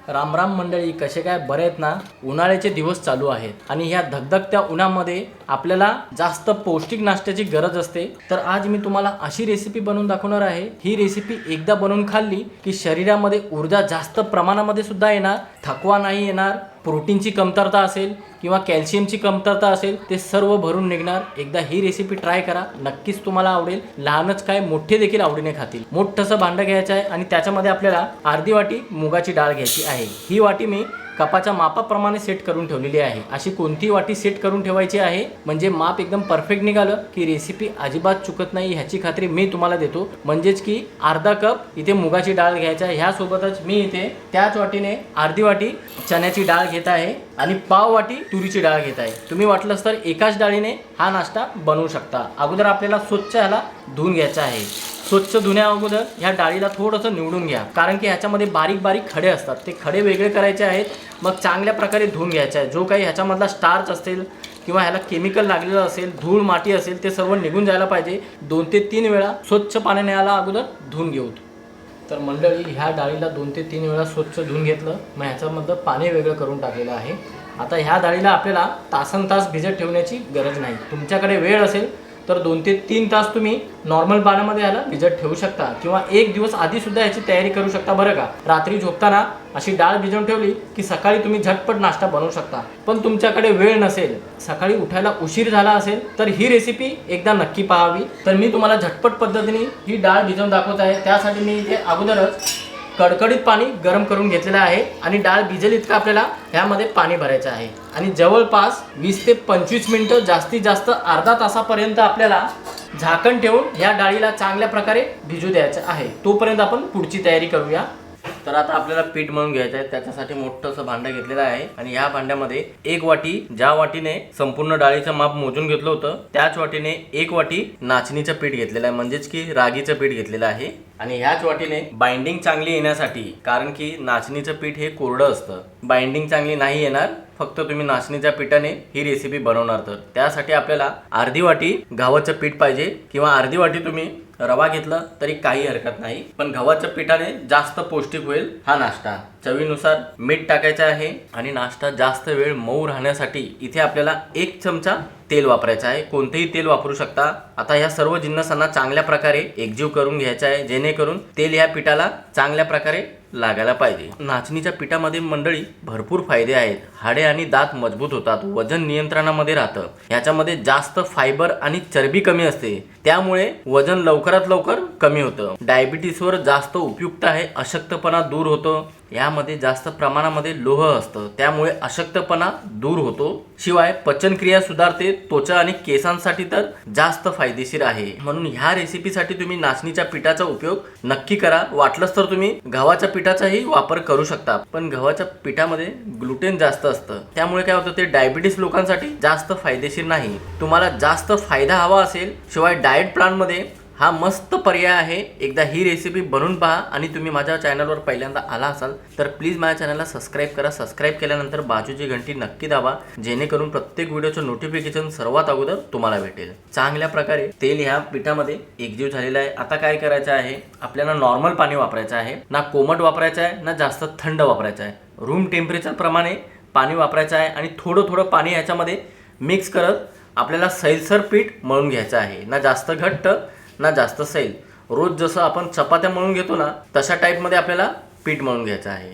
रामराम मंडळी, कसे काय बरे आहेत ना? उन्हाळ्याचे दिवस चालू आहेत आणि ह्या धगधगत्या उन्हामध्ये आपल्याला जास्त पौष्टिक नाश्त्याची गरज असते। तर आज मी तुम्हाला अशी रेसिपी बनवून दाखवणार आहे। ही रेसिपी एकदा बनवून खाल्ली की शरीरामध्ये ऊर्जा जास्त प्रमाणामध्ये सुद्धा येणार, थकवा नाही येणार, प्रोटीनची कमतरता असेल किंवा कॅल्शियमची कमतरता असेल ते सर्व भरून निघणार। एकदा ही रेसिपी ट्राय करा, नक्कीच तुम्हाला आवडेल। लहानच काय मोठे देखील आवडीने खातील। मोठंसं भांडं घ्यायचं आहे आणि त्याच्यामध्ये आपल्याला अर्धी वाटी मुगाची डाळ घ्यायची आहे। ही वाटी मी कपाच्या मापाप्रमाणे सेट करून ठेवलेली आहे। अशी कोणती वाटी सेट करून ठेवायची आहे म्हणजे माप एकदम परफेक्ट निघालं की रेसिपी अजिबात चुकत नाही, ह्याची खात्री मी तुम्हाला देतो। म्हणजेच की अर्धा कप इथे मुगाची डाळ घ्यायची आहे, ह्या सोबतच मी इथे त्याच वाटीने अर्धी वाटी चण्याची डाळ घेत आहे आणि पाव वाटी तुरीची डाळ घेत आहे। तुम्ही वाटलंच तर एकाच डाळीने हा नाश्ता बनवू शकता। अगोदर आपल्याला स्वच्छ ह्याला धुवून घ्यायचं आहे। स्वच्छ धुण्या अगोदर ह्या डाळीला थोडंसं निवडून घ्या, कारण की ह्याच्यामध्ये बारीक बारीक खडे असतात, ते खडे वेगळे करायचे आहेत। मग चांगल्या प्रकारे धुवून घ्यायचं आहे। जो काही ह्याच्यामधला स्टार्च असेल किंवा ह्याला केमिकल लागलेलं असेल, धूळ माती असेल, ते सर्व निघून जायला पाहिजे। 2 ते 3 वेळा स्वच्छ पाण्याने ह्याला अगोदर धुवून घेऊ। तर मंडळी, ह्या डाळीला 2 ते 3 वेळा स्वच्छ धुवून घेतलं, मग ह्याच्यामधलं पाणी वेगळं करून टाकलेलं आहे। आता ह्या डाळीला आपल्याला तासनतास भिजत ठेवण्याची गरज नाही। तुमच्याकडे वेळ असेल तर 2 ते 3 तास तुम्ही नॉर्मल पाण्यामध्ये याला भिजत ठेवू शकता किंवा एक दिवस आधी सुद्धा याची तयारी करू शकता बरं का। रात्री झोपताना अशी डाळ भिजवून ठेवली की सकाळी तुम्ही झटपट नाश्ता बनवू शकता। पण तुमच्याकडे वेळ नसेल, सकाळी उठायला उशीर झाला असेल तर ही रेसिपी एकदा नक्की पाहावी। तर मी तुम्हाला झटपट पद्धतीने ही डाळ भिजवून दाखवत आहे। त्यासाठी मी इथे अगोदरच कडकडीत पाणी गरम करून घेतलेलं आहे आणि डाळ भिजेल इतकं आपल्याला ह्यामध्ये पाणी भरायचं आहे आणि जवळपास 20 ते 25 मिनिटं, जास्तीत जास्त अर्धा तासापर्यंत आपल्याला झाकण ठेवून ह्या डाळीला चांगल्या प्रकारे भिजू द्यायचं आहे। तोपर्यंत आपण पुढची तयारी करूया। तर आता आपल्याला पीठ मळून घ्यायचं आहे। त्याच्यासाठी मोठंसं भांडं घेतलेलं आहे आणि ह्या भांड्यामध्ये 1 वाटी, ज्या वाटीने संपूर्ण डाळीचं माप मोजून घेतलं होतं त्याच वाटीने 1 वाटी नाचणीचं पीठ घेतलेलं आहे, म्हणजेच की रागीचं पीठ घेतलेलं आहे। आणि ह्याच वाटीने बाइंडिंग चांगली येण्यासाठी, कारण की नाचणीचं पीठ हे कोरडं असतं, बाइंडिंग चांगली नाही येणार फक्त तुम्ही नाचणीच्या पिठाने ही रेसिपी बनवणार, तर त्यासाठी आपल्याला अर्धी वाटी गव्हाचं पीठ पाहिजे किंवा अर्धी वाटी तुम्ही रवा घेतला तरी काही हरकत नाही, पण गव्हाच्या पिठाने जास्त पौष्टिक होईल हा नाश्ता। चवीनुसार मीठ टाकायचं आहे आणि नाश्ता जास्त वेळ मऊ राहण्यासाठी इथे आपल्याला 1 चमचा तेल वापरायचं आहे। कोणतेही तेल वापरू शकता। आता ह्या सर्व जिन्नसांना चांगल्या प्रकारे एकजीव करून घ्यायचा आहे, जेणेकरून तेल ह्या पिठाला चांगल्या प्रकारे लागायला पाहिजे। नाचणीच्या पिठामध्ये मंडळी भरपूर फायदे आहेत। हाडे आणि दात मजबूत होतात, वजन नियंत्रणामध्ये राहतं, ह्याच्यामध्ये जास्त फायबर आणि चरबी कमी असते, त्यामुळे वजन लवकरात लवकर कमी होतं। डायबिटीसवर जास्त उपयुक्त आहे, अशक्तपणा दूर होतो, यामध्ये जास्त प्रमाणामध्ये लोह असतं, त्यामुळे अशक्तपणा दूर होतो। शिवाय पचनक्रिया सुधारते, त्वचा आणि केसांसाठी तर जास्त फायदेशीर आहे। म्हणून ह्या रेसिपीसाठी तुम्ही नाचणीच्या पिठाचा उपयोग नक्की करा। वाटलंच तर तुम्ही गव्हाच्या पिठाचाही वापर करू शकता, पण गव्हाच्या पिठामध्ये ग्लुटेन जास्त असतं, त्यामुळे काय होतं ते डायबिटीस लोकांसाठी जास्त फायदेशीर नाही। तुम्हाला जास्त फायदा हवा असेल, शिवाय डाएट प्लॅनमध्ये हा मस्त पर्याय आहे। एकदा ही रेसिपी बनवून पहा आणि तुम्ही माझ्या चॅनलवर पहिल्यांदा आला असाल तर प्लीज माझ्या चॅनलला सबस्क्राईब करा। सबस्क्राईब केल्यानंतर बाजूची घंटी नक्की दाबा, जेणेकरून प्रत्येक व्हिडिओचं नोटिफिकेशन सर्वात अगोदर तुम्हाला भेटेल। चांगल्या प्रकारे तेल ह्या पिठामध्ये एकजीव झालेलं आहे। आता काय करायचं आहे, आपल्याला नॉर्मल पाणी वापरायचं आहे, ना कोमट वापरायचं आहे ना जास्त थंड वापरायचं आहे। रूम टेम्परेचर प्रमाणे पाणी वापरायचं आहे आणि थोडं थोडं पाणी ह्याच्यामध्ये मिक्स करत आपल्याला सैलसर पीठ मळून घ्यायचं आहे, ना जास्त घट्ट ना जास्त सैल। रोज जसं आपण चपात्या मळून घेतो ना तशा टाईपमध्ये आपल्याला पीठ मळून घ्यायचं आहे।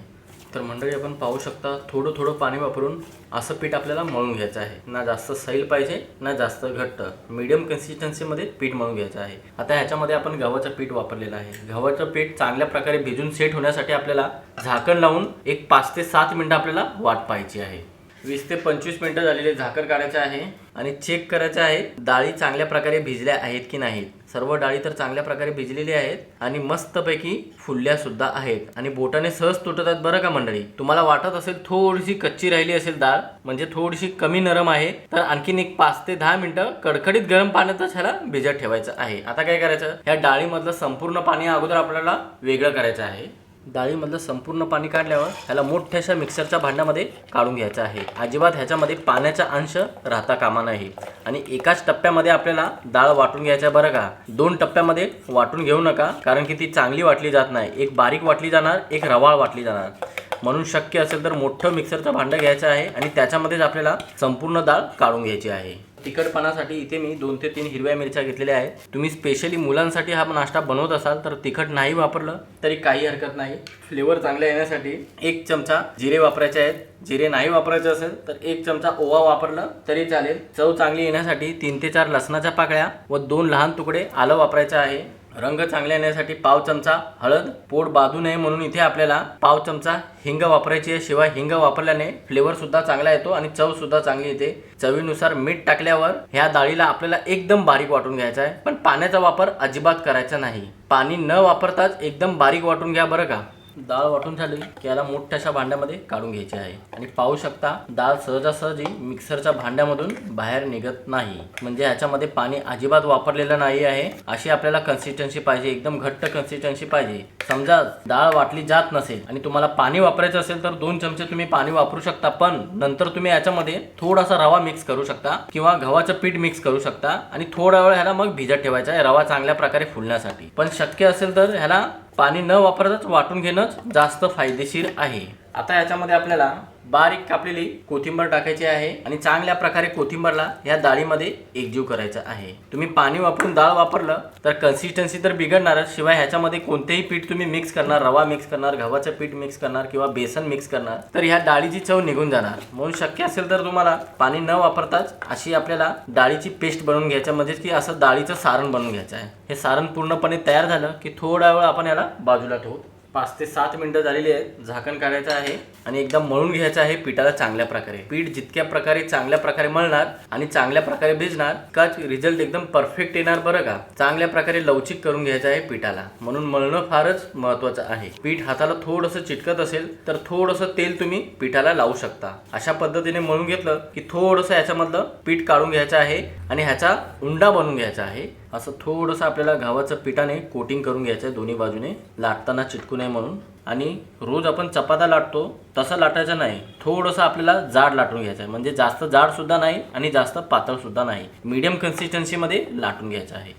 तर मंडळी, आपण पाहू शकता थोडं थोडं पाणी वापरून असं पीठ आपल्याला मळून घ्यायचं आहे, ना जास्त सैल पाहिजे ना जास्त घट्ट, मीडियम कन्सिस्टन्सीमध्ये पीठ मळून घ्यायचं आहे। आता ह्याच्यामध्ये आपण गव्हाचं पीठ वापरलेलं आहे। गव्हाचं पीठ चांगल्या प्रकारे भिजून सेट होण्यासाठी आपल्याला झाकण लावून एक 5 ते 7 मिनिटं आपल्याला वाट पाहायची आहे। 20 ते 25 मिनिटं झालेले झाकण काढायचं आहे आणि चेक करायचं आहे डाळी चांगल्या प्रकारे भिजल्या आहेत की नाहीत। सर्व डाळी तर चांगल्या प्रकारे भिजलेली आहेत आणि मस्तपैकी फुलल्या सुद्धा आहेत आणि बोटाने सहज तुटत आहेत बरं का मंडळी। तुम्हाला वाटत असेल थोडीशी कच्ची राहिली असेल डाळ, म्हणजे थोडीशी कमी नरम आहे, तर आणखीन एक 5 ते 10 मिनिटं कडकडीत गरम पाण्यातच ह्याला भिजत ठेवायचं आहे। आता काय करायचं, ह्या डाळीमधलं संपूर्ण पाणी अगोदर आपल्याला वेगळं करायचं आहे। डाळीमधलं संपूर्ण पाणी काढल्यावर ह्याला मोठ्याशा मिक्सरच्या भांड्यामध्ये काढून घ्यायचं आहे। अजिबात ह्याच्यामध्ये पाण्याचा अंश राहता कामा नये आणि एकाच टप्प्यामध्ये आपल्याला डाळ वाटून घ्यायचं बरं का। 2 टप्प्यामध्ये वाटून घेऊ नका, कारण की ती चांगली वाटली जात नाही। एक बारीक वाटली जाणार, एक रवाळ वाटली जाणार। म्हणून शक्य असेल तर मोठं मिक्सरचं भांडं घ्यायचं आहे आणि त्याच्यामध्येच आपल्याला संपूर्ण डाळ काढून घ्यायची आहे। तिखटपणासाठी इथे मी 2 ते 3 हिरव्या मिरच्या घेतलेल्या आहेत। तुम्ही स्पेशली मुलांसाठी हा नाश्ता बनवत असाल तर तिखट नाही वापरलं तरी काही हरकत नाही। फ्लेवर चांगला येण्यासाठी 1 चमचा जिरे वापरायचे आहेत। जिरे नाही वापरायचे असेल तर 1 चमचा ओवा वापरलं तरी चालेल। चव चांगली येण्यासाठी 3 ते 4 लसणाच्या पाकळ्या व 2 लहान तुकडे आलं वापरायचं आहे। रंग चांगला येण्यासाठी पाव चमचा हळद, पोट बाधू नये म्हणून इथे आपल्याला पाव चमचा हिंग वापरायची आहे। शिवाय हिंग वापरल्याने फ्लेवर सुद्धा चांगला येतो आणि चव सुद्धा चांगली येते। चवीनुसार मीठ टाकल्यावर ह्या डाळीला आपल्याला एकदम बारीक वाटून घ्यायचा आहे, पण पाण्याचा वापर अजिबात करायचा नाही। पाणी न वापरताच एकदम बारीक वाटून घ्या बरं का। डाळ वाटून झाली की याला मोठ्याशा भांड्यामध्ये काढून घ्यायची आहे आणि पाहू शकता डाळ सहजासहजी मिक्सरच्या भांड्यामधून बाहेर निघत नाही, म्हणजे ह्याच्यामध्ये पाणी अजिबात वापरलेलं नाही आहे। अशी आपल्याला कन्सिस्टन्सी पाहिजे, एकदम घट्ट कन्सिस्टन्सी पाहिजे। समजा डाळ वाटली जात नसेल आणि तुम्हाला पाणी वापरायचं असेल तर 2 चमचे तुम्ही पाणी वापरू शकता, पण नंतर तुम्ही याच्यामध्ये थोडासा रवा मिक्स करू शकता किंवा गव्हाचं पीठ मिक्स करू शकता आणि थोडा वेळ ह्याला मग भिजत ठेवायचा आहे रवा चांगल्या प्रकारे फुलण्यासाठी। पण शक्य असेल तर ह्याला पाणी न वापरताच वाटून घेणंच जास्त फायदेशीर आहे। आता याच्यामध्ये आपल्याला बारीक कापलेली कोथिंबीर टाकायची आहे आणि चांगल्या प्रकारे कोथिंबीरला या डाळीमध्ये एकजीव करायचं आहे। तुम्ही पाणी वापरून डाळ वापरलं तर कन्सिस्टन्सी तर बिघडणारच, शिवाय ह्याच्यामध्ये कोणतेही पीठ तुम्ही मिक्स करणार, रवा मिक्स करणार, गव्हाचं पीठ मिक्स करणार किंवा बेसन मिक्स करणार तर ह्या डाळीची चव निघून जाणार। म्हणून शक्य असेल तर तुम्हाला पाणी न वापरताच अशी आपल्याला डाळीची पेस्ट बनवून घ्यायचं, म्हणजे की असं डाळीचं सारण बनवून घ्यायचं आहे। हे सारण पूर्णपणे तयार झालं की थोडा वेळ आपण याला बाजूला ठेवू। 5 ते 7 मिनिटं झालेली आहेत। झाकण काढायचं आहे आणि एकदम मळून घ्यायचं आहे पिठाला चांगल्या प्रकारे। पीठ जितक्या प्रकारे चांगल्या प्रकारे मळणार आणि चांगल्या प्रकारे भिजणार का रिझल्ट एकदम परफेक्ट येणार बरं का। चांगल्या प्रकारे लवचिक करून घ्यायचं आहे पिठाला, म्हणून मळणं फारच महत्त्वाचं आहे। पीठ हाताला थोडंसं चिटकत असेल तर थोडंसं तेल तुम्ही पिठाला लावू शकता। अशा पद्धतीने मळून घेतलं की थोडंसं याच्यामधलं पीठ काढून घ्यायचं आहे आणि ह्याचा उंडा बनवून घ्यायचा आहे। असं थोडंसं आपल्याला गव्हाचं पिठाने कोटिंग करून घ्यायचं आहे दोन्ही बाजूने, लाटताना चिटकू नये म्हणून। आणि रोज आपण चपात्या लाटतो तसं लाटायचं नाही, थोडंसं आपल्याला जाड लाटून घ्यायचं आहे, म्हणजे जास्त जाड सुद्धा नाही आणि जास्त पातळ सुद्धा नाही, मीडियम कन्सिस्टन्सीमध्ये लाटून घ्यायचं आहे।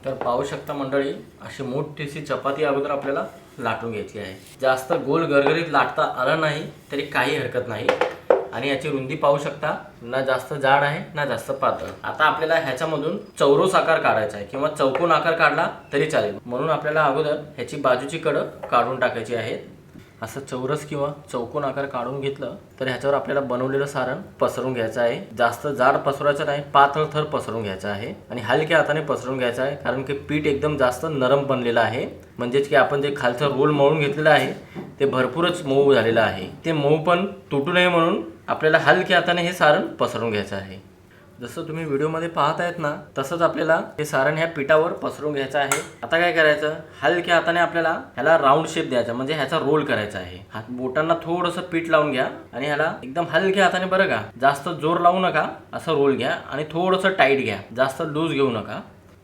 तर पाहू शकता मंडळी, अशी मोठीशी चपाती अगोदर आपल्याला लाटून घ्यायची आहे। जास्त गोल गरगरीत लाटता आलं नाही तरी काही हरकत नाही आणि याची रुंदी पाहू शकता, ना जास्त जाड आहे ना जास्त पातळ। आता आपल्याला ह्याच्यामधून चौरस आकार काढायचा आहे किंवा चौकोन आकार काढला तरी चालेल, म्हणून आपल्याला अगोदर ह्याची बाजूची कडं काढून टाकायची आहेत। असं चौरस किंवा चौकोन आकार काढून घेतलं तर ह्याच्यावर आपल्याला बनवलेलं सारण पसरून घ्यायचं आहे। जास्त जाड पसरवायचं नाही, पातळ थर पसरून घ्यायचा आहे आणि हलक्या हाताने पसरून घ्यायचं आहे, कारण की पीठ एकदम जास्त नरम बनलेलं आहे, म्हणजेच की आपण जे खालचं रोल मळून घेतलेलं आहे ते भरपूरच मऊ झालेलं आहे। ते मऊ पण तुटू नये म्हणून आपल्याला हलक्या हाताने हे सारण पसरून घ्यायचं आहे। जसं तुम्ही व्हिडिओमध्ये पाहत आहेत ना तसंच आपल्याला हे सारण ह्या पिठावर पसरून घ्यायचं आहे। आता काय करायचं, हलक्या हाताने आपल्याला ह्याला राऊंड शेप द्यायचा, म्हणजे ह्याचा रोल करायचा आहे। हात बोटांना थोडंसं पीठ लावून घ्या आणि ह्याला एकदम हलक्या हाताने बरं का, जास्त जोर लावू नका, असं रोल घ्या आणि थोडंसं टाईट घ्या, जास्त लूज घेऊ नका।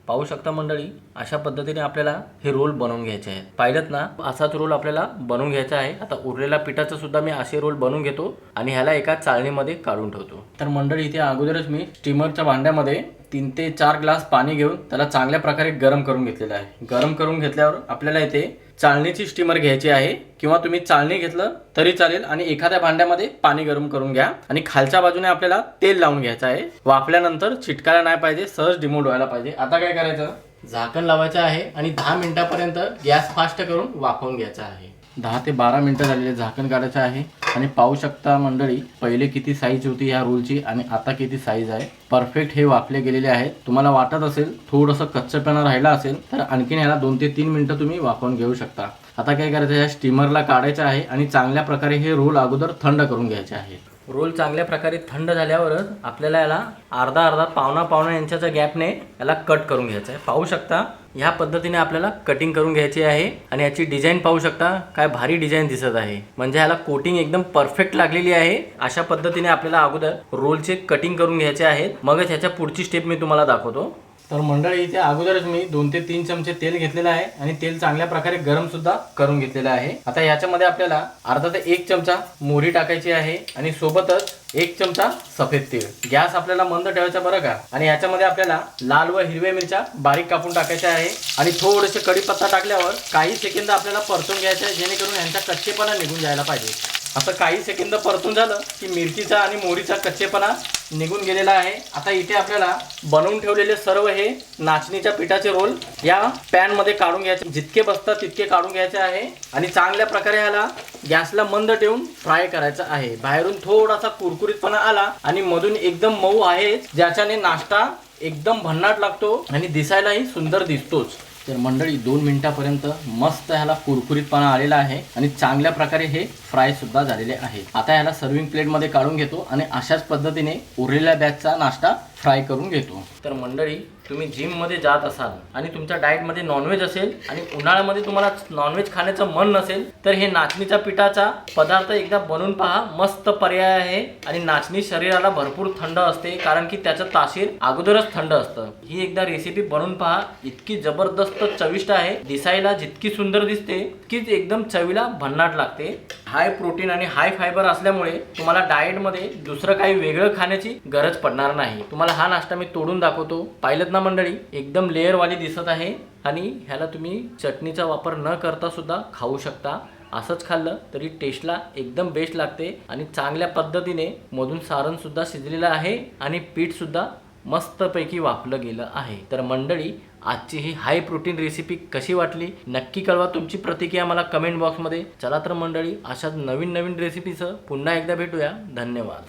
पाहू शकता मंडळी, अशा पद्धतीने आपल्याला हे रोल बनवून घ्यायचे आहेत। पाहिलं ना, असाच रोल आपल्याला बनवून घ्यायचा आहे। आता उरलेल्या पिठाचं सुद्धा मी असे रोल बनवून घेतो आणि ह्याला एका चाळणीमध्ये काढून ठेवतो। तर मंडळी, इथे अगोदरच मी स्टीमरच्या भांड्यामध्ये 3 ते 4 ग्लास पाणी घेऊन त्याला चांगल्या प्रकारे गरम करून घेतलेलं आहे। गरम करून घेतल्यावर आपल्याला इथे चाळणीची स्टीमर घ्यायची आहे किंवा तुम्ही चाळणी घेतलं तरी चालेल आणि एखाद्या भांड्यामध्ये पाणी गरम करून घ्या आणि खालच्या बाजूने आपल्याला तेल लावून घ्यायचं आहे। वाफल्यानंतर चिटकायला नाही पाहिजे, सहज डिमोल्ड व्हायला पाहिजे। आता काय करायचं, झाकण लावायचं आहे आणि 10 मिनिटापर्यंत गॅस फास्ट करून वाफवून घ्यायचा आहे। 10 ते 12 मिनिटं झालेले, झाकण काढायचं आहे आणि पाहू शकता मंडळी, पहिले किती साईज होती ह्या रोलची आणि आता किती साईज आहे। परफेक्ट हे वाफले गेलेले आहेत। तुम्हाला वाटत असेल थोडंसं कच्चेपणा राहिला असेल तर आणखीन ह्याला 2 ते 3 मिनिटं तुम्ही वाफवून घेऊ शकता। आता काय करायचं, ह्या स्टीमरला काढायचं आहे आणि चांगल्या प्रकारे हे रोल अगोदर थंड करून घ्यायचे आहे। रोल चांगल्या प्रकारे थंड झाल्यावरच आपल्याला याला अर्धा पावणा इंचाच्या गॅपने याला कट करून घ्यायचं आहे। पाहू शकता, ह्या पद्धतीने आपल्याला कटिंग करून घ्यायची आहे आणि याची डिझाईन पाहू शकता, काय भारी डिझाईन दिसत आहे, म्हणजे ह्याला कोटिंग एकदम परफेक्ट लागलेली आहे। अशा पद्धतीने आपल्याला अगोदर रोलचे कटिंग करून घ्यायचे आहेत, मगच ह्याच्या पुढची स्टेप मी तुम्हाला दाखवतो। तर मंडळी, इथे अगोदरच मी 2 ते 3 चमचे तेल घेतलेलं आहे आणि तेल चांगल्या प्रकारे गरम सुद्धा करून घेतलेलं आहे। आता याच्यामध्ये आपल्याला अर्धा ते 1 चमचा मोहरी टाकायची आहे आणि सोबतच 1 चमचा सफेद तेल। गॅस आपल्याला मंद ठेवायचा बरं का। आणि याच्यामध्ये आपल्याला लाल व हिरव्या मिरच्या बारीक कापून टाकायच्या आहे आणि थोडेसे कढीपत्ता टाकल्यावर काही सेकंद आपल्याला परतून घ्यायचे आहे, जेणेकरून यांचा कच्चेपणा निघून जायला पाहिजे। असं काही सेकंद परतून झालं की मिरचीचा आणि मोहरीचा कच्चेपणा निघून गेलेला आहे। आता इथे आपल्याला बनवून ठेवलेले सर्व हे नाचणीच्या पिठाचे रोल या पॅन मध्ये काढून घ्यायचे, जितके बसतात तितके काढून घ्यायचे आहे आणि चांगल्या प्रकारे ह्याला गॅसला मंद ठेवून फ्राय करायचा आहे। बाहेरून थोडासा कुरकुरीतपणा आला आणि मधून एकदम मऊ आहे, ज्याच्याने नाश्ता एकदम भन्नाट लागतो आणि दिसायलाही सुंदर दिसतोच। तर मंडळी 2 मिनिटापर्यंत मस्त ह्याला कुरकुरीतपणा आलेला आहे आणि चांगल्या प्रकारे हे फ्राय सुद्धा झालेले आहे। आता ह्याला सर्विंग प्लेट मध्ये काढून घेतो आणि अशाच पद्धतीने उरलेल्या बॅचचा नाश्ता फ्राय करून घेतो। तर मंडळी तुम्ही जिम मध्ये जात असाल आणि तुमच्या डाएट मध्ये नॉनव्हेज असेल आणि उन्हाळ्यामध्ये तुम्हाला नॉनव्हेज खाण्याचं मन नसेल तर हे नाचणीच्या पिठाचा पदार्थ एकदा बनवून पहा, मस्त पर्याय आहे। आणि नाचणी शरीराला भरपूर थंड असते, कारण की त्याचं तासीर अगोदरच थंड असतं। ही एकदा रेसिपी बनवून पहा, इतकी जबरदस्त चविष्ट आहे। दिसायला जितकी सुंदर दिसते तितकीच एकदम चवीला भन्नाट लागते। हाय प्रोटीन आणि हाय फायबर असल्यामुळे तुम्हाला डाएट मध्ये दुसरं काही वेगळं खाण्याची गरज पडणार नाही। तुम्हाला हा नाश्ता मी तोडून दाखवतो, पाहिलं ना मंडळी, एकदम लेअर वाली दिसत आहे आणि ह्याला तुम्ही चटणीचा वापर न करता सुद्धा खाऊ शकता। असंच खाल्लं तरी टेस्टला एकदम बेस्ट लागते आणि चांगल्या पद्धतीने मधून सारण सुद्धा शिजलेलं आहे आणि पीठ सुद्धा मस्तपैकी वाफलं गेलं आहे। तर मंडळी आजची ही हाय प्रोटीन रेसिपी कशी वाटली नक्की कळवा, तुमची प्रतिक्रिया मला कमेंट बॉक्समध्ये। चला तर मंडळी, अशाच नवीन रेसिपीसह पुन्हा एकदा भेटूया। धन्यवाद।